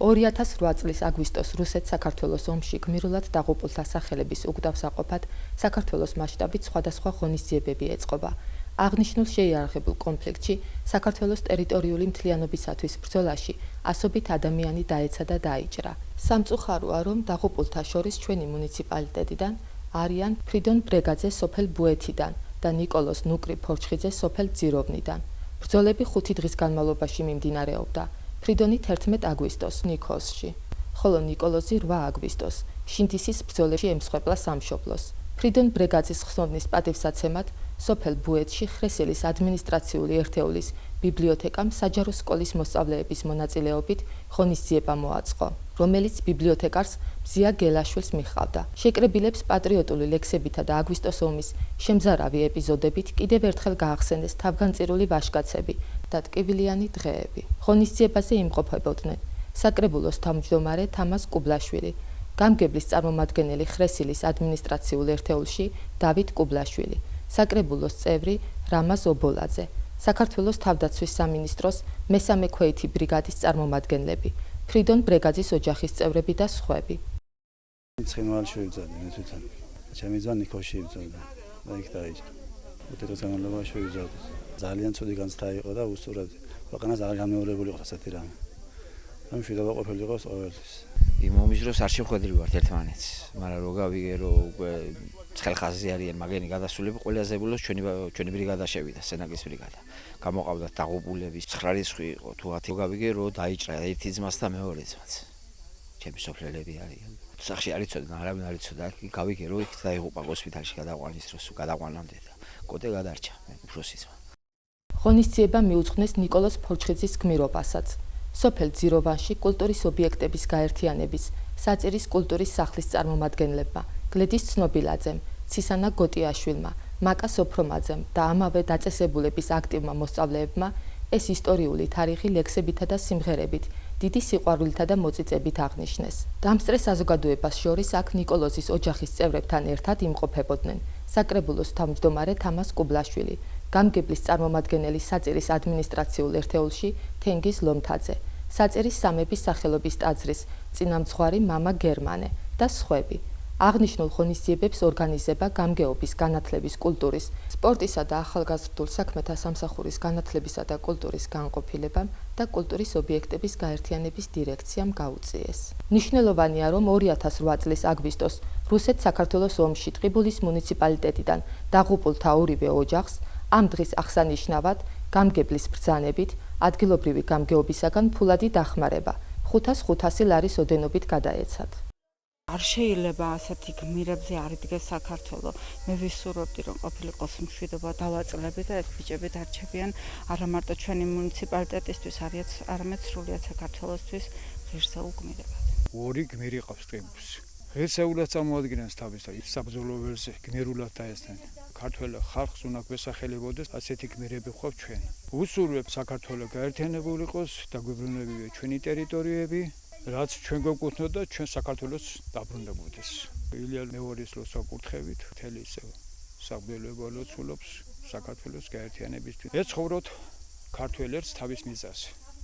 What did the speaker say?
2008 წლის აგვისტოს რუსეთ-საქართველოს ომში გმირულად დაღუპულთა სახელების უკვდავსაყოფად საქართველოს მასშტაბით სხვადასხვა ღონისძიებები ეწყობა. აღნიშნულ შეიარაღებულ კონფლიქტში საქართველოს ტერიტორიული მთლიანობისათვის ბრძოლაში ასობით ადამიანი დაეცა და დაიჭრა. სამწუხაროა, რომ დაღუპულთა შორის ჩვენი მუნიციპალიტეტიდან არიან ფრიდონ ბრეგაძე სოფელ ბუეთიდან და ნიკოლოზ ნუკრი ფორჩხიძე სოფელ ძიროვნიდან. ბრძოლები 5 დღის განმავლობაში მიმდინარეობდა. ფრიდონი 11 აგვისტოს ნიქოზში, ხოლო ნიკოლოზი 8 აგვისტოს შინდისის ბრძოლებში ემსხვერპლა სამშობლოს. ფრიდონ ბრეგაძის ხსოვნის პატივსაცემად სოფელ ბუეთში ხრესელის ადმინისტრაციული ერთეულის ბიბლიოთეკამ საჯარო სკოლის მოსწავლეების მონაწილეობით ღონისძიება მოაწყო, რომელიც ბიბლიოთეკარს მზია გელაშვილს მიჰყავდა. შეკრებილებს პატრიოტული ლექსებითა და აგვისტოს ომის შემზარავი ეპიზოდებით კიდევ ერთხელ გაახსენეს თავგანწირული ვაჟკაცები და ტკივილიანი დღეები. ღონისძიებაზე იმყოფებოდნენ საკრებულოს თავმჯდომარე თამაზ კუბლაშვილი, გამგებლის წარმომადგენელი ხრესილის ადმინისტრაციულ ერთეულში დავით კუბლაშვილი, საკრებულოს წევრი რამაზ ობოლაძე, საქართველოს თავდაცვის სამინისტროს მესამე ქვეითი ბრიგადის წარმომადგენლები, ფრიდონ ბრეგაძის ოჯახის წევრები და სხვები. ცხინვალში ვიბრძოდი მე თვითონ. ჩემი ძმა ნიქოზში იბრძოდა და იქ დაიჭრა. 5 დღის განმავლობაში ვიბრძოდი. ძალიან ცუდი განცდა იყო და უსწორად ქვეყანას არ გამეორებული იყო ასეთი რამე. და მშვიდობა ყოფილიყოს ყოველთვის. იმ ომის დროს არ შევხვედრი ვართ ერთმანეთს, მაგრამ რო გავიგე რომ უკვე ცხელხაზი არიან მაგენი გადასულები, ყველაზე ბოლოს ჩვენი ბრიგადა შევიდა, სენაკის ბრიგადა. გამოყავდათ დაღუპულები, 9 რიცხვი იყო თუ 10. გავიგე რომ დაიჭრა ერთი ძმას და მეორე ძმაც. ჩემი სოფლელები არიან. სახში არ იცოდნენ, არავინ არ იცოდა, გავიგე რომ იქ დაიღუპა ჰოსპიტალში გადაყვანის დროს, გადაყვანამდე და კოტე გადარჩა, მე უფროსი ძმა. ღონისძიება მიუძღვნეს ნიკოლოზ ფორჩხიძის გმირობასაც. სოფელ ძიროვანში კულტურის ობიექტების გაერთიანების, საწირის კულტურის სახლის წარმომადგენლებმა, გლედის ცნობილაძემ, ცისანა გოტიაშვილმა, მაკა სოფრომაძემ და ამავე დაწესებულების აქტივმა მოსწავლეებმა ეს ისტორიული თარიღი ლექსებითა და სიმღერებით, დიდი სიყვარულითა და მოწიწებით აღნიშნეს. დამსწრე საზოგადოებას შორის აქ ნიკოლოზის ოჯახის წევრებთან ერთად იმყოფებოდნენ საკრებულოს თავმჯდომარე თამაზ კუბლაშვილი, გამგებლის წარმომადგენელი საწირის ადმინისტრაციულ ერთეულში თენგიზ ლომთაძე, საწირის სამების სახელობის ტაძრის წინამძღვარი მამა გერმანე და სხვები. აღნიშნულ ღონისძიებებს ორგანიზება გამგეობის, განათლების, კულტურის, სპორტისა და ახალგაზრდულ საქმეთა სამსახურის განათლებისა და კულტურის განყოფილებამ და კულტურის ობიექტების გაერთიანების დირექციამ გაუწიეს. მნიშვნელოვანია, რომ 2008 წლის აგვისტოს რუსეთ-საქართველოს ომში ტყიბულის მუნიციპალიტეტიდან დაღუპულთა ორივე ოჯახს ამ დღის აღსანიშნავად გამგებლის ბრძანებით ადგილობრივი გამგეობისაგან ფულადი დახმარება 500 ლარის ოდენობით გადაეცათ. არ შეიძლება ასეთი გმირებზე არ იდგეს საქართველო. მე ვისურვებდი რომ ყოფილიყოს მშვიდობა დავაწყლები და ეს ბიჭები დარჩებიან არა მარტო ჩვენი მუნიციპალიტეტისთვის, არამედ სრულიად საქართველოსთვის ღირსეულ გმირებად. ორი გმირი ყავს ტყიბულს. ღირსეულად წარმოადგენს თავის საბრძოლო ველზე გმირულად დაესწრნენ. ქართველ ხალხს უნდა გვესახელებოდეს ასეთი გმირები ხვალ ჩვენ. ვუსურვებ საქართველო გაერთიანებული იყოს და გვებრუნებინა ჩვენი ტერიტორიები, რაც ჩვენ გვეკუთვნოდა ჩვენ საქართველოს დაბრუნებოდეს. ილია მეორის ლოცვა-კურთხევით მთელი საბრძოლო ლოცულობს საქართველოს გაერთიანებისთვის. ეცხოვროთ ქართველებს თავის მიზანზე.